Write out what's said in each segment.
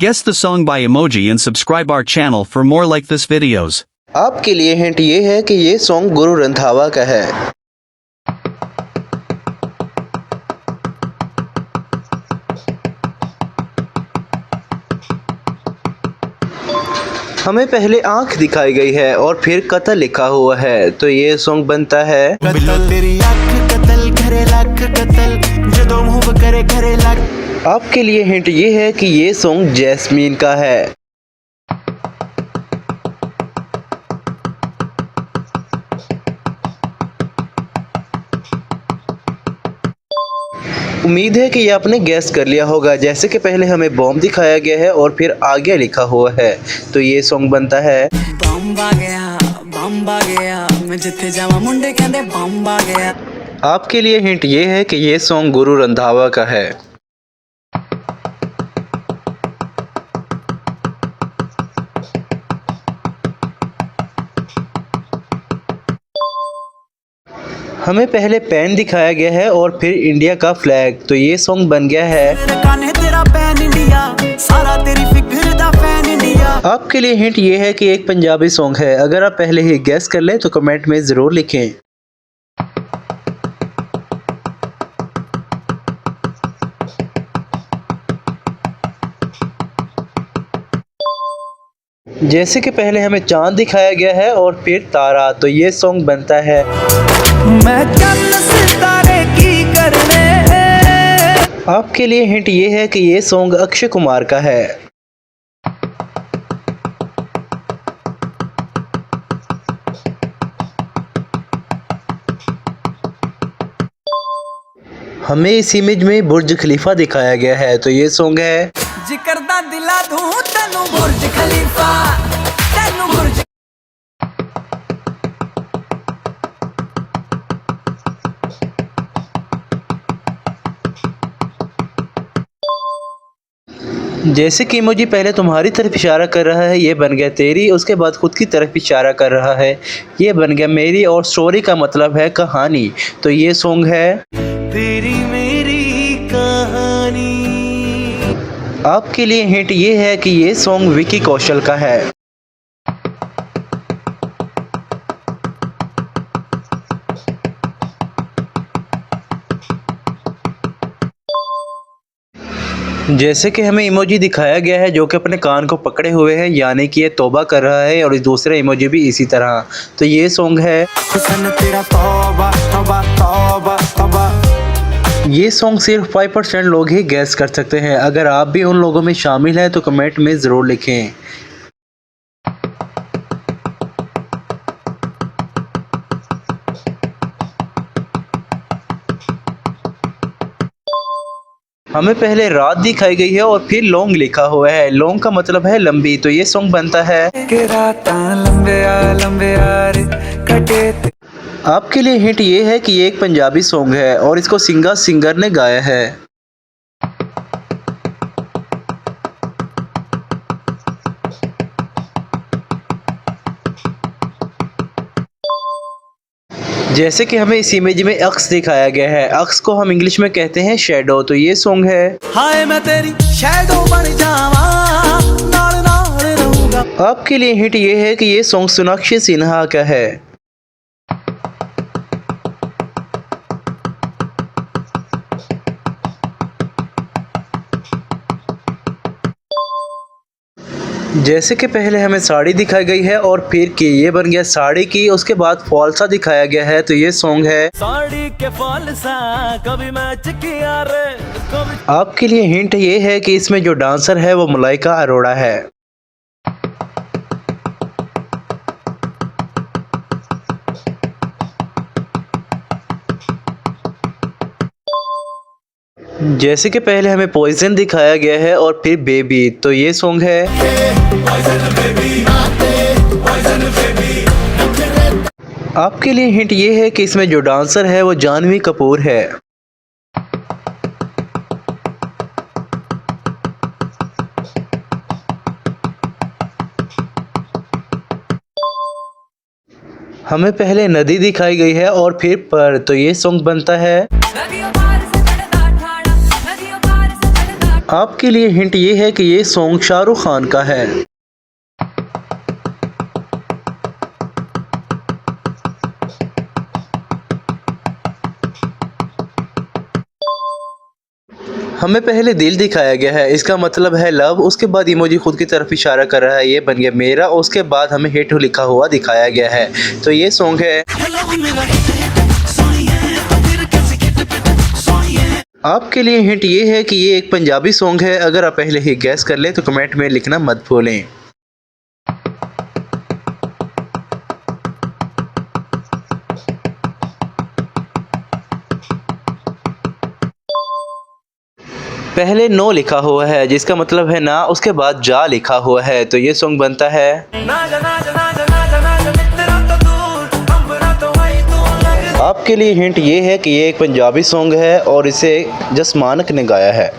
Guess the song by emoji and subscribe our channel for more like this videos. आपके लिए hint ये है कि ये सॉन्ग गुरु रंधावा का है। हमें पहले आंख दिखाई गई है और फिर कत्ल लिखा हुआ है, तो ये सॉन्ग बनता है आपके लिए हिंट ये है कि ये सॉन्ग जैस्मीन का है। उम्मीद है कि ये आपने गैस कर लिया होगा। जैसे कि पहले हमें बॉम्ब दिखाया गया है और फिर आगे लिखा हुआ है, तो ये सॉन्ग बनता है मैं जिथे जावा मुंडे कहंदे बॉम्ब आ गया। आपके लिए हिंट ये है कि ये सॉन्ग गुरु रंधावा का है। हमें पहले पेन दिखाया गया है और फिर इंडिया का फ्लैग, तो ये सॉन्ग बन गया है आपके लिए हिंट ये है कि एक पंजाबी सॉन्ग है। अगर आप पहले ही गैस कर लें तो कमेंट में ज़रूर लिखें। जैसे कि पहले हमें चांद दिखाया गया है और फिर तारा, तो ये सॉन्ग बनता है मैं चंद सितारे की करने। आपके लिए हिंट ये है कि ये सॉन्ग अक्षय कुमार का है। हमें इस इमेज में बुर्ज खलीफा दिखाया गया है, तो ये सॉन्ग है जिकर दा दिला दूं तैनू बुर्ज खलीफा तैनू बुर्ज। जैसे कि इमोजी पहले तुम्हारी तरफ इशारा कर रहा है, ये बन गया तेरी। उसके बाद खुद की तरफ इशारा कर रहा है, ये बन गया मेरी। और स्टोरी का मतलब है कहानी, तो ये सॉन्ग है तेरी मेरी कहानी। आपके लिए हिंट ये है कि ये सॉन्ग विकी कौशल का है। जैसे कि हमें इमोजी दिखाया गया है जो कि अपने कान को पकड़े हुए है, यानी कि ये तौबा कर रहा है, और दूसरा इमोजी भी इसी तरह, तो ये सॉन्ग है ये सॉन्ग सिर्फ 5% लोग ही गैस कर सकते हैं। अगर आप भी उन लोगों में शामिल हैं तो कमेंट में ज़रूर लिखें। हमें पहले रात दिखाई गई है और फिर लॉन्ग लिखा हुआ है। लॉन्ग का मतलब है लंबी, तो ये सॉन्ग बनता है आपके लिए हिंट ये है कि ये एक पंजाबी सॉन्ग है और इसको सिंगर ने गाया है। जैसे कि हमें इस इमेज में अक्स दिखाया गया है। अक्स को हम इंग्लिश में कहते हैं शैडो, तो ये सॉन्ग है हाय मैं तेरी शैडो बन जावा नाल नाल रहूंगा। आपके लिए हिंट ये है कि ये सॉन्ग सोनाक्षी सिन्हा का है। जैसे कि पहले हमें साड़ी दिखाई गई है और फिर की, ये बन गया साड़ी की। उसके बाद फॉल्सा दिखाया गया है, तो ये सॉन्ग है साड़ी के फॉल्सा कभी मैच किया रे कभी। आपके लिए हिंट ये है कि इसमें जो डांसर है वो मलाइका अरोड़ा है। जैसे कि पहले हमें पॉइजन दिखाया गया है और फिर बेबी, तो ये सॉन्ग है आपके लिए हिंट ये है कि इसमें जो डांसर है वो जानवी कपूर है। हमें पहले नदी दिखाई गई है और फिर पर, तो ये सॉन्ग बनता है आपके लिए हिंट ये है कि ये सॉन्ग शाहरुख खान का है। हमें पहले दिल दिखाया गया है, इसका मतलब है लव। उसके बाद इमोजी खुद की तरफ इशारा कर रहा है, ये बन गया मेरा। और उसके बाद हमें हिट लिखा हुआ दिखाया गया है। तो ये सॉन्ग है। आपके लिए हिंट ये है कि ये एक पंजाबी सॉन्ग है। अगर आप पहले ही गैस कर लें तो कमेंट में लिखना मत भूलें। पहले नो लिखा हुआ है जिसका मतलब है ना, उसके बाद जा लिखा हुआ है। तो ये सॉन्ग बनता है। आपके लिए हिंट ये है कि ये एक पंजाबी सॉन्ग है और इसे जस मानक ने गाया है।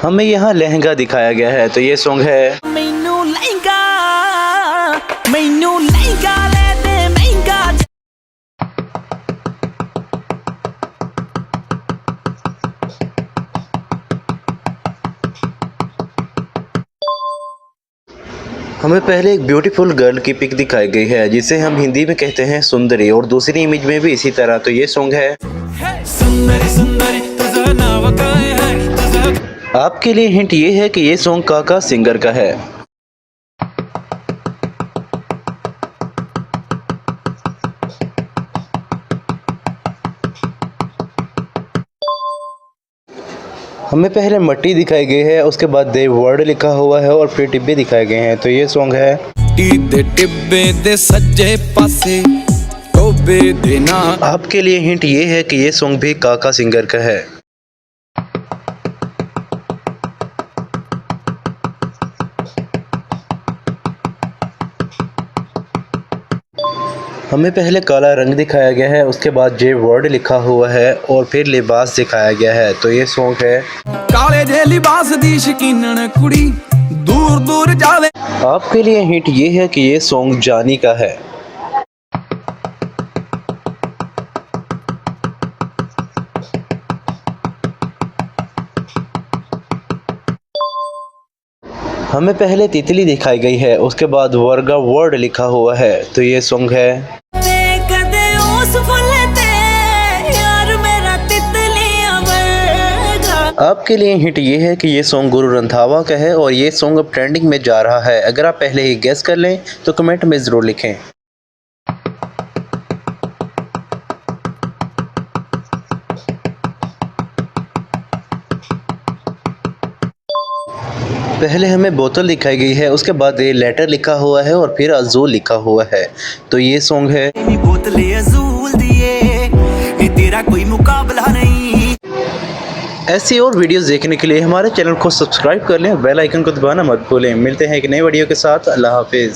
हमें यहाँ लहंगा दिखाया गया है। तो ये सॉन्ग है। हमें पहले एक ब्यूटीफुल गर्ल की पिक दिखाई गई है जिसे हम हिंदी में कहते हैं सुंदरी, और दूसरी इमेज में भी इसी तरह। तो ये सॉन्ग है। आपके लिए हिंट ये है कि ये सॉन्ग काका सिंगर का है। हमें पहले मट्टी दिखाई गई है, उसके बाद दे वर्ड लिखा हुआ है और फिर टिब्बे दिखाए गए हैं। तो ये सॉन्ग है। आपके लिए हिंट ये है कि ये सॉन्ग भी काका सिंगर का है। हमें पहले काला रंग दिखाया गया है, उसके बाद जे वर्ड लिखा हुआ है और फिर लिबास दिखाया गया है। तो ये सॉन्ग है। काले जे लिबास दी शकीनन कुड़ी दूर दूर जावे। आपके लिए हिंट ये है कि ये सॉन्ग जानी का है। हमें पहले तितली दिखाई गई है, उसके बाद वर्गा वर्ड लिखा हुआ है। तो ये सॉन्ग है। आपके लिए हिंट ये है कि ये सॉन्ग गुरु रंधावा का है और ये सॉन्ग अब ट्रेंडिंग में जा रहा है। अगर आप पहले ही गेस कर लें तो कमेंट में ज़रूर लिखें। पहले हमें बोतल दिखाई गई है, उसके बाद ये लेटर लिखा हुआ है और फिर अज़ूल लिखा हुआ है। तो ये सॉन्ग है। तेरा कोई मुकाबला नहीं। ऐसी और वीडियोस देखने के लिए हमारे चैनल को सब्सक्राइब कर लें, बेल आइकन को दबाना मत भूलें। मिलते हैं एक नई वीडियो के साथ। अल्लाह हाफिज़।